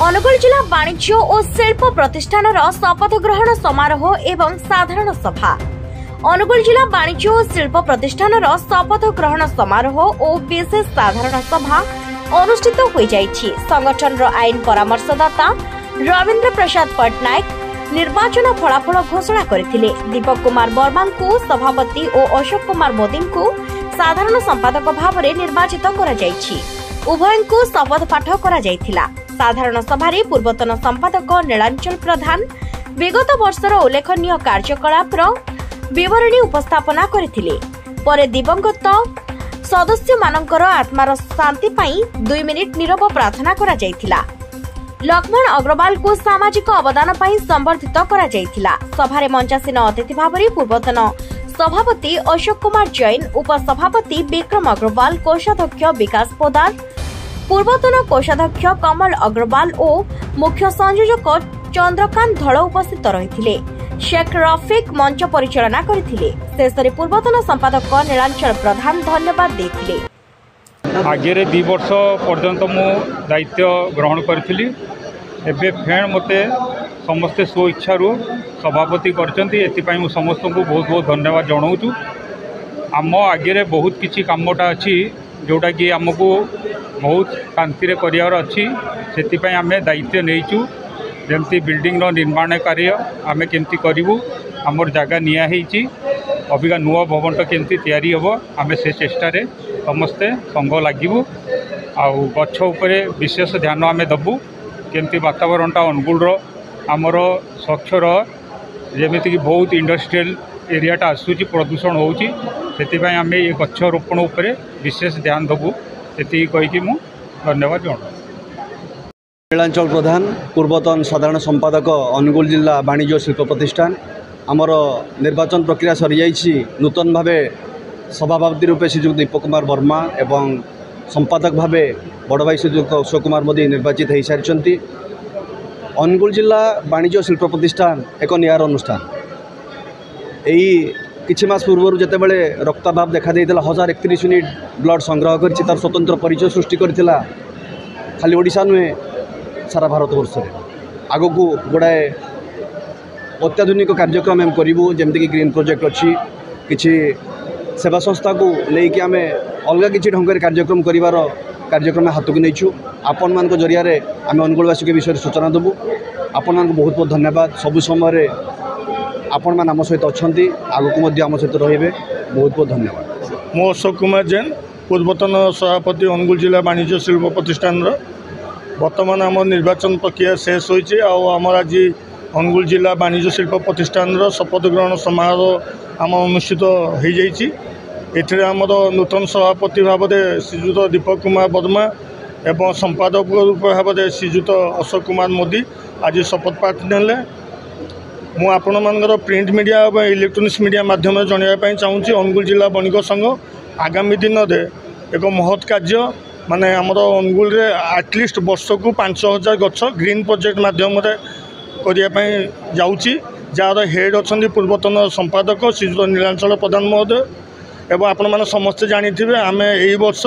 अनुगुल जिला वाणिज्य और शिल्प प्रतिष्ठान शपथ ग्रहण समारोह एवं साधारण सभा। अनुगुल जिला वाणिज्य और शिल्प प्रतिष्ठान शपथ ग्रहण समारोह और विशेष साधारण सभा अनुष्ठित हो जाइछि। संगठन आईन परामर्शदाता रविंद्र प्रसाद पट्टनायक निर्वाचन फलाफल घोषणा करथिले। दीपक कुमार वर्मा को सभापति और अशोक कुमार मोदी को साधारण संपादक भाव में निर्वाचित करा जाइछि। उभय को शपथ पाठ करा जाइथिला। साधारण सभा पूर्वतन संपादक नीलांचल प्रधान विगत वर्षर उल्लेखनीय कार्यकलाप विवरणी उपस्थापना करथिले। परे दिवंगत सदस्य मानकर आत्मार शांति पाई 2 मिनिट नीरव प्रार्थना करा जाइथिला। लक्ष्मण अग्रवाल को सामाजिक अवदान पाई संबर्धित करा जाइथिला। सभारे मंचासीन अतिथि भाव में पूर्वतन सभापति अशोक कुमार जैन, उपसभापति विक्रम अग्रवाल, कोषाध्यक्ष विकास पोदार, पूर्वतन कोषाध्यक्ष कमल अग्रवाल और मुख्य संयोजक चंद्रकांत धड़ उपस्थित रहिथिले। शेख रफिक मंच परिचालना करथिले। शेषरे पूर्वतन संपादक नीलांचल प्रधान धन्यवाद देथिले। आगे 2 वर्ष पर्यंत मु दायित्व ग्रहण करी। एबे फेण मते समस्ते स्व इच्छारू सभापति करचंती। एथिपाई मु समस्त को बहुत बहुत धन्यवाद जनाऊँ। आम आगे बहुत किछि कामटा अच्छी जोटा कि आमको बहुत शांति करार अच्छी। से आम दायित्व नहींचु जमती बिल्डिंग निर्माण कार्य आम केमती करूँ। आमर जगह नियाही अबिका नुआ भवन केमती तैयारी हम आम से चेष्टार समस्ते संग लगू। आउ गछ उपरे विशेष ध्यान आम दबू केमती वातावरणटा अनुकूल आमर स्वच्छ जमीक बहुत इंडस्ट्रियल एरियाटा आसूची प्रदूषण होची। सेतिबाई आम ये गछ रोपण उपरे विशेष ध्यान दबू। से कहीकि मु धन्यवाद जनाऊँ। नीलांचल प्रधान पूर्वतन साधारण संपादक अनुगुल जिला वाणिज्य शिल्प प्रतिष्ठान आमर निर्वाचन प्रक्रिया सरी जाइछि। नूतन भावे सभापति रूपे श्रीजुक्त दीपक कुमार वर्मा एवं संपादक भावे बड़ भाई श्रीजुक्त अशोक कुमार मोदी निर्वाचित हो सारी। अनुगुल जिला वाणिज्य शिल्प प्रतिष्ठान एक नियार अनुष्ठान। यही किछि मास पूर्व जितेबाला रक्ताभाव देखा 1031 यूनिट ब्लड संग्रह कर तार स्वतंत्र परिचय सृष्टि करथिला। खाली ओडिशा नुहे सारा भारत वर्ष आग को गुड़ाए अत्याधुनिक कार्यक्रम हम करूँ जमीक ग्रीन प्रोजेक्ट अच्छी किसी सेवा संस्था को लेकिन आम अलग किसी ढंग कार्यक्रम कर कार्यक्रम हाथ को नहीं आपण मान जरिया आम अनुगुलवासी के विषय सूचना देवु। आपण मान बहुत बहुत धन्यवाद। सबु समय आपण मान आम सहित अच्छा आगक आम सहित रे बहुत बहुत धन्यवाद। मो अशोक कुमार जैन पूर्वतन सभापति अनुगुल जिला वाणिज्य शिल्प प्रतिष्ठान बर्तमान आम निर्वाचन प्रक्रिया शेष होती। आमर आज अनुगुल जिला वाणिज्य शिल्प प्रतिष्ठान शपथ ग्रहण समारोह आम अनुष्ठित हो जाइए। एथिरे आमर नूतन सभापति भाव में श्रीजुत दीपक कुमार वर्मा एवं संपादक रूप भाव में श्रीजुत अशोक कुमार मोदी आज शपथ पाठ नेले। मु आपण मानकर प्रिंट मीडिया और इलेक्ट्रोनिक्स मीडिया माध्यम जनवाई चाहूँगी अनुगुल जिला वणिक संघ आगामी दिन में एक महत् कार्य माने आमर अनुगुल रे एटलिस्ट वर्ष को 5000 गछ ग्रीन प्रोजेक्ट माध्यम करने जाऊँगी। जार हेड अच्छा पूर्वतन संपादक श्रीजुत नीलांचल प्रधान महोदय एवं आपण मैंने समस्ते जानी आम यही वर्ष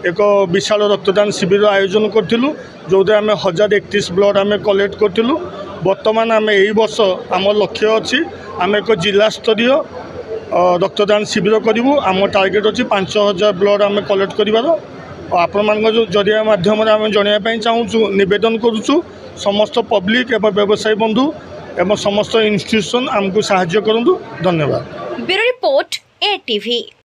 एक विशाल रक्तदान शिविर आयोजन करूँ जो आम 1031 ब्लड आम कलेक्ट करूँ। बर्तमान आम यही वर्ष आम लक्ष्य अच्छी आम एक जिला स्तरीय रक्तदान शिविर करूँ। आम टार्गेट अच्छी 5000 ब्लड आम कलेक्ट कर आपण मान जो जरिया माध्यम आम जनवाई चाहूँ नवेदन करुचु समस्त पब्लिक एवं व्यवसायी बंधु एवं समस्त इंस्टीट्यूशन आमको साहाय्य करंतु। धन्यवाद। Bureau report ATV।